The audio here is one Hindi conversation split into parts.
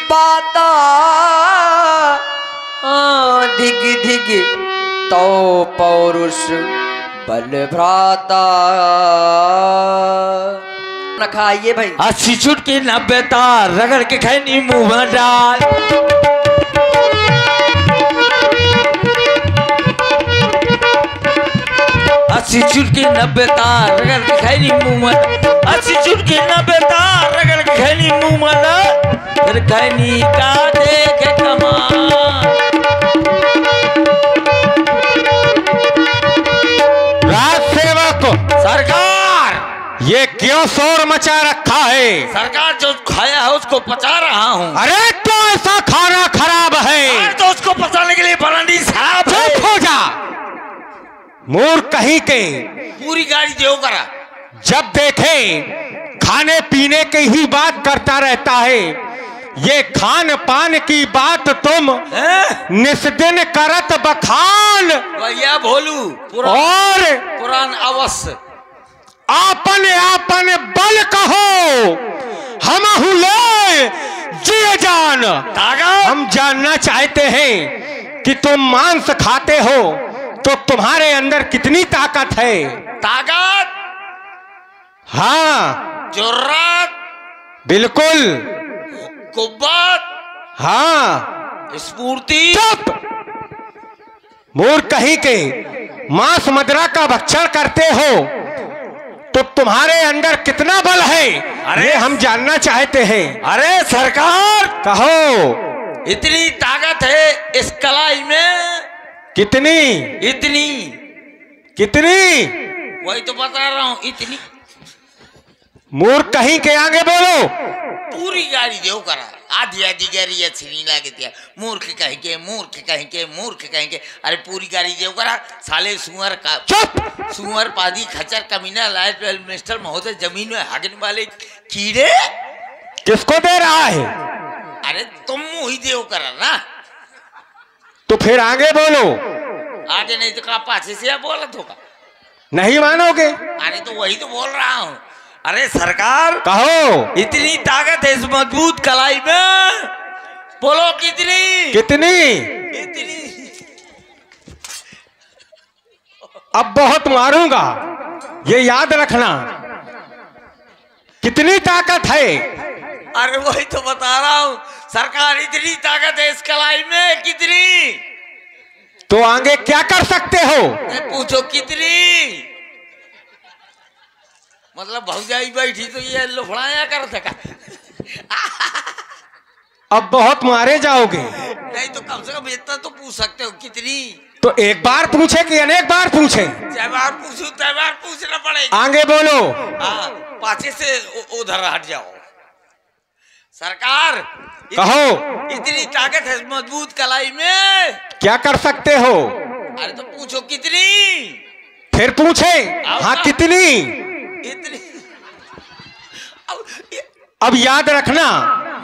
पाता धिग धिग तो पौरुष बल भ्राता। न खाइए भाई। 80 चुटकी 90 तार रगड़ के खैनी मुंह में डाल। 80 चुटकी 90 तार रगड़ के खैनी मुंह में। 80 चुटकी 90 तार रगड़ के खैनी मुंह में। फिर खैनी का देखे कमाल। सरकार ये क्यों शोर मचा रखा है? सरकार जो खाया है उसको पचा रहा हूँ। अरे तो ऐसा खाना खराब है तो उसको पचाने के लिए बरांडी साहब चुप हो जा मूर्ख कहीं के। पूरी गाड़ी देव करा। जब देखे खाने पीने की ही बात करता रहता है। ये खान पान की बात तुम निस्दिन करत बखान। भैया भोलू और पुरान अवश्य आपन आपन बल कहो हम हुले जिए जान। हम जानना चाहते हैं कि तुम मांस खाते हो तो तुम्हारे अंदर कितनी ताकत है? ताकत? हाँ। जुर्रत? बिल्कुल। कुव्वत? हाँ। स्फूर्ति? चुप मूर्ख कहीं के। मांस मदिरा का भक्षण करते हो तो तुम्हारे अंदर कितना बल है? अरे हम जानना चाहते हैं। अरे सरकार कहो। इतनी ताकत है इस कलाई में। कितनी? इतनी। कितनी? वही तो बता रहा हूँ इतनी। मूर्ख कहीं के आगे बोलो। पूरी गाड़ी देव करा। आधी आधी गाड़ी अच्छी नहीं लगती है। मूर्ख कहेंगे मूर्ख कहेंगे मूर्ख कहेंगे। अरे पूरी गाड़ी देव करा साले सुअर का। चुप। सुअर पादी खच्चर कमीना लाइट मिस्टर महोदय जमीन में हागने वाले कीड़े। किसको दे रहा है? अरे तुम ही देव करा ना। तो फिर आगे बोलो। आगे नहीं तो कहा पाछे से बोला होगा। नहीं मानोगे? अरे तो वही तो बोल रहा हूँ। अरे सरकार कहो। इतनी ताकत है इस मजबूत कलाई में। बोलो कितनी? कितनी? इतनी। अब बहुत मारूंगा ये याद रखना। कितनी ताकत है? अरे वही तो बता रहा हूँ सरकार इतनी ताकत है इस कलाई में। कितनी? तो आगे क्या कर सकते हो? पूछो कितनी। मतलब भौजाई बैठी तो ये लफड़ाया कर सका। अब बहुत मारे जाओगे। नहीं तो कम से कम इतना तो पूछ सकते हो कितनी। तो एक बार पूछे कि अनेक बार पूछे? चाहे बार पूछूं चाहे बार पूछना पड़ेगा। आगे बोलो। पाछे से उधर हट जाओ। सरकार कहो। इतनी ताकत है मजबूत कलाई में। क्या कर सकते हो? अरे तो पूछो कितनी। फिर पूछे। हाँ कितनी? इतनी। अब याद रखना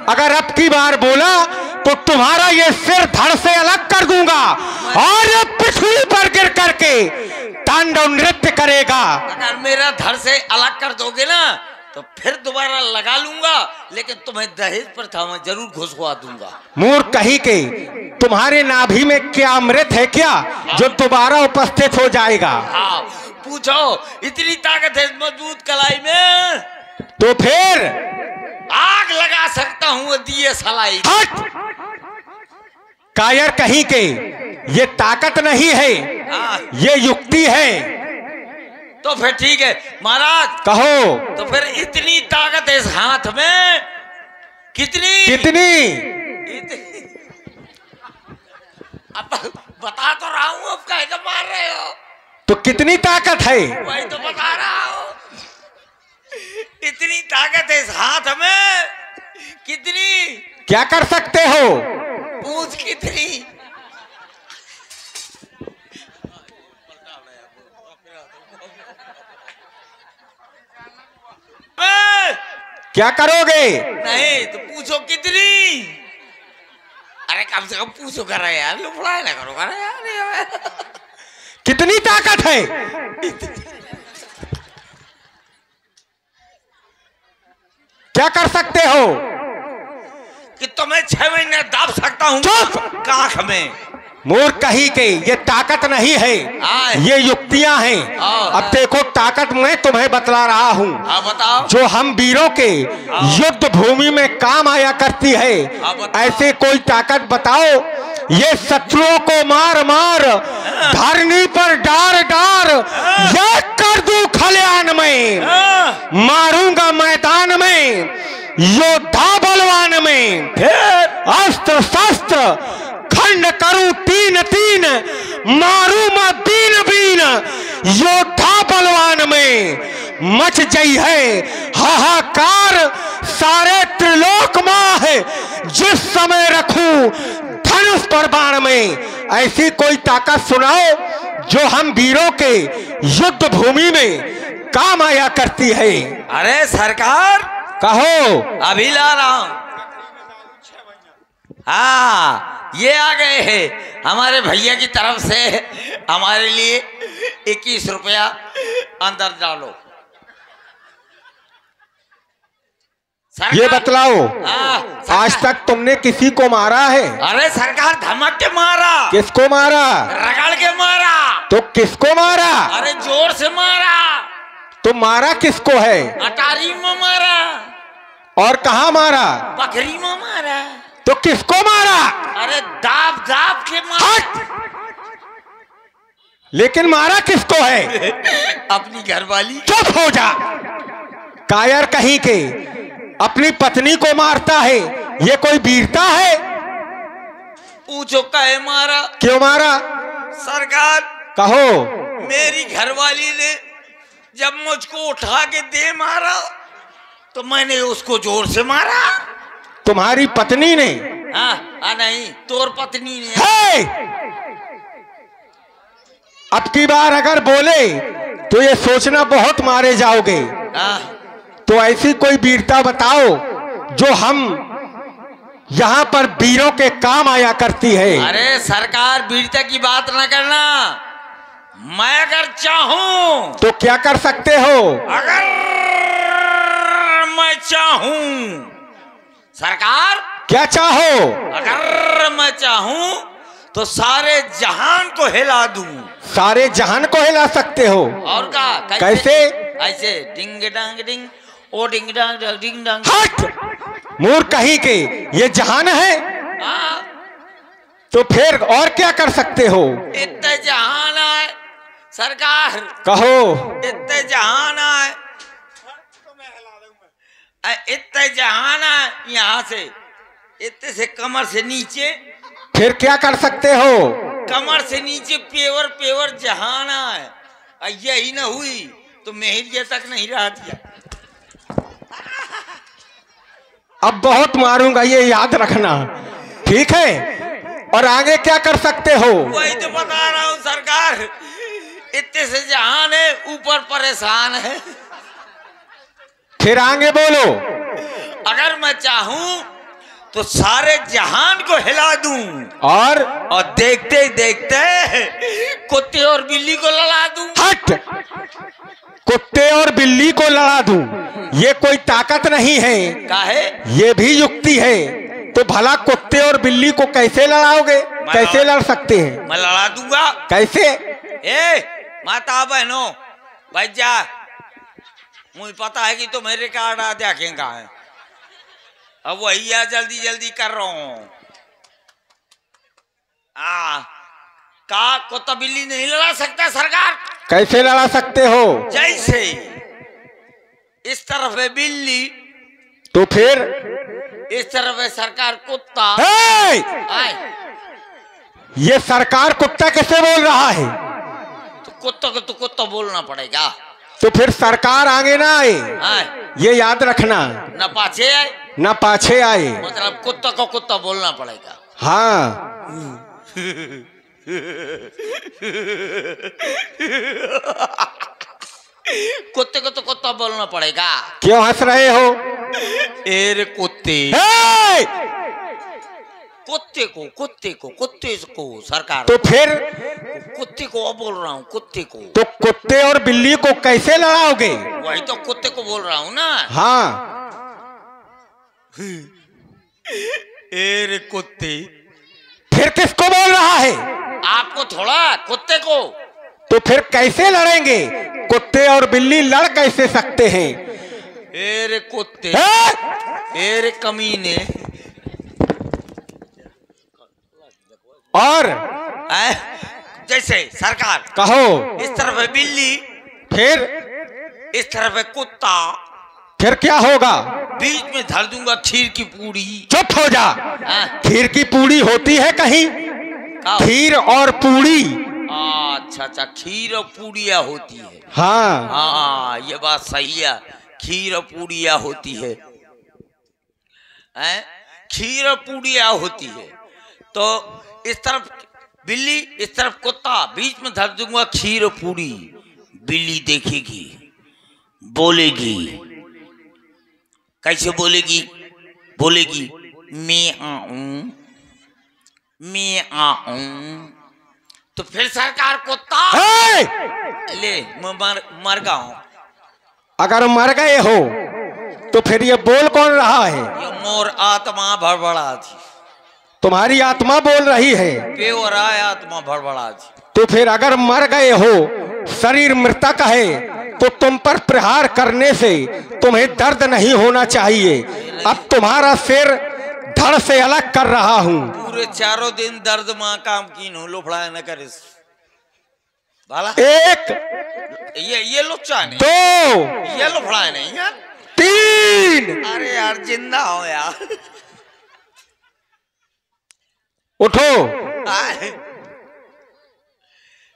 अगर अब की बार बोला तो तुम्हारा ये सिर धड़ से अलग कर दूंगा और ये पृथ्वी पर गिर करके तांडव नृत्य करेगा। अगर मेरा धड़ से अलग कर दोगे ना तो फिर दोबारा लगा लूंगा। लेकिन तुम्हें दहेज प्रथा में जरूर घुसवा दूंगा। मूर्ख कहीं के। तुम्हारे नाभि में क्या अमृत है क्या जो दोबारा उपस्थित हो जाएगा? हाँ पूछो। इतनी ताकत है मजबूत कलाई में। तो फिर आग लगा सकता हूँ दिए सलाई। हट। कायर कहीं के। ये ताकत नहीं है ये युक्ति है। तो फिर ठीक है महाराज कहो। तो फिर इतनी ताकत है इस हाथ में। कितनी? कितनी? अब बता तो रहा हूँ अब कहे का मार रहे हो। तो कितनी ताकत है? वही तो बता रहा हूँ। इतनी ताकत है इस हाथ में। कितनी? क्या कर सकते हो? पूछ कितनी? क्या करोगे? नहीं तो पूछो कितनी। अरे कम से कम पूछो कर रहे यार। लुफड़ा ना करो कर यार। कितनी ताकत है? क्या कर सकते हो? कि तो मैं 6 महीने दाब सकता हूँ चुप! काख में। मूर्ख कहीं के, ये ताकत नहीं है, ये युक्तियां हैं। अब देखो ताकत मैं तुम्हें बतला रहा हूँ, बताओ। जो हम वीरों के युद्ध भूमि में काम आया करती है, ऐसे कोई ताकत बताओ। ये शत्रुओं को मार मार धरनी पर डार डार ये कर दूं खलियान में, मारूंगा मैदान में योद्धा बलवान में, अस्त्र शस्त्र खंड करूं तीन तीन, मारू मैं बीन बीन योद्धा बलवान में। मच गई है हाहाकार सारे त्रिलोक माँ है, जिस समय रखूं धनुष पर बाण में। ऐसी कोई ताकत सुनाओ जो हम वीरों के युद्ध भूमि में काम आया करती है। अरे सरकार कहो। अभी ला रहा हूं। हाँ, ये आ गए हैं हमारे भैया की तरफ से हमारे लिए 21 रुपया अंदर डालो। ये बतलाओ, आज तक तुमने किसी को मारा है? अरे सरकार धमक के मारा। किसको मारा? रगड़ के मारा। तो किसको मारा? अरे जोर से मारा। तो मारा किसको है? अटारी में मारा। और कहाँ मारा? बकरी में मारा। तो किसको मारा? अरे दाब दाब के मारा। लेकिन मारा किसको है? अपनी घरवाली। चुप हो जा, कायर कहीं के, अपनी पत्नी को मारता है, ये कोई वीरता है? पूछो कहे मारा। क्यों मारा? सरकार कहो। मेरी घरवाली ने जब मुझको उठा के दे मारा तो मैंने उसको जोर से मारा। तुम्हारी पत्नी ने? हाँ, नहीं, तोर पत्नी ने। है! अब की बार अगर बोले तो ये सोचना बहुत मारे जाओगे। तो ऐसी कोई वीरता बताओ जो हम यहाँ पर वीरों के काम आया करती है। अरे सरकार वीरता की बात ना करना, मैं अगर चाहूं तो क्या कर सकते हो? अगर मैं चाहूं सरकार। क्या चाहो? अगर मैं चाहूं तो सारे जहान को हिला दूं। सारे जहान को हिला सकते हो? और का कैसे? ऐसे डिंग डांग डिंग, ओ डिंग डांग डिंग डांग। हट! मूर्ख कहीं के, ये जहान है? तो फिर और क्या कर सकते हो? इतने जहान है सरकार। कहो। इतने जहान है, इतने जहान है, यहाँ से इतने से कमर से नीचे। फिर क्या कर सकते हो? कमर से नीचे पेवर पेवर जहान है। यही न हुई तो मेहरिया तक नहीं रह दिया। अब बहुत मारूंगा, ये याद रखना, ठीक है? और आगे क्या कर सकते हो? वही तो बता रहा हूँ सरकार, इतने से जहान है, ऊपर परेशान है। फिर आगे बोलो। अगर मैं चाहूं तो सारे जहान को हिला दूं और देखते ही देखते कुत्ते और बिल्ली को लड़ा दूं। हट! कुत्ते और बिल्ली को लड़ा दूं, ये कोई ताकत नहीं है। काहे? ये भी युक्ति है। तो भला कुत्ते और बिल्ली को कैसे लड़ाओगे? कैसे लड़ सकते हैं? मैं लड़ा दूंगा। कैसे? माता बहनों भाई जा, मुझे पता है कि तुम मेरे कार्ड देखेंगे, अब वही यार जल्दी जल्दी कर रहा हूँ। का कुत्ता बिल्ली नहीं लड़ा सकता सरकार? कैसे लड़ा सकते हो? जैसे इस तरफ है बिल्ली, तो फिर इस तरफ है सरकार कुत्ता। ये सरकार कुत्ता कैसे बोल रहा है? तो कुत्ता को तो कुत्ता बोलना पड़ेगा। तो फिर सरकार आगे ना आए, ये याद रखना। ना पाछे आए, ना पाछे आए, मतलब कुत्ता को कुत्ता बोलना पड़ेगा। हाँ। कुत्ते को तो कुत्ता बोलना पड़ेगा। क्यों हंस रहे हो? एर कुत्ते, कुत्ते को सरकार। तो फिर कुत्ते को बोल रहा हूँ, कुत्ते को। तो कुत्ते और बिल्ली को कैसे लड़ाओगे? वही तो कुत्ते को बोल रहा हूँ ना। हाँ। ए रे कुत्ते। फिर किसको बोल रहा है? आपको थोड़ा, कुत्ते को। तो फिर कैसे लड़ेंगे? कुत्ते और बिल्ली लड़ कैसे सकते हैं? ए रे कुत्ते, हैं? ए रे कमीने। और जैसे सरकार कहो। इस तरफ है बिल्ली, फिर इस तरफ है कुत्ता, फिर क्या होगा? बीच में धर दूंगा खीर की पूड़ी। चुप हो जा। हाँ? खीर की पूड़ी होती है कहीं? का? खीर और पूड़ी। अच्छा अच्छा, खीर और पूड़िया होती है। हाँ हाँ, ये बात सही है, खीर और पूड़िया होती है। खीर और पूड़िया होती है। तो इस तरफ बिल्ली, इस तरफ कुत्ता, बीच में धर दूंगा खीर और पूड़ी। बिल्ली देखेगी, बोलेगी। कैसे बोलेगी? बोलेगी मैं आऊं, मैं आऊं। तो फिर सरकार कुत्ता हे! ले मर गया हूं। अगर मर गए हो तो फिर ये बोल कौन रहा है? ये मोर आत्मा भड़बड़ा थी। तुम्हारी आत्मा बोल रही है। पेवरा आत्मा भड़बड़ा थी। तो फिर अगर मर गए हो, शरीर मृतक है, तो तुम पर प्रहार करने से तुम्हें दर्द नहीं होना चाहिए। अब तुम्हारा सिर धड़ से अलग कर रहा हूं। पूरे चारों दिन दर्द मां काम की नो लोफड़ा न करे भाला। एक, ये लुच्चा नहीं, दो, ये लोफड़ा नहीं यार। तीन। अरे यार जिंदा हो यार। उठो।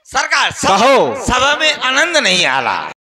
सरकार कहो। सभा में आनंद नहीं आ रहा।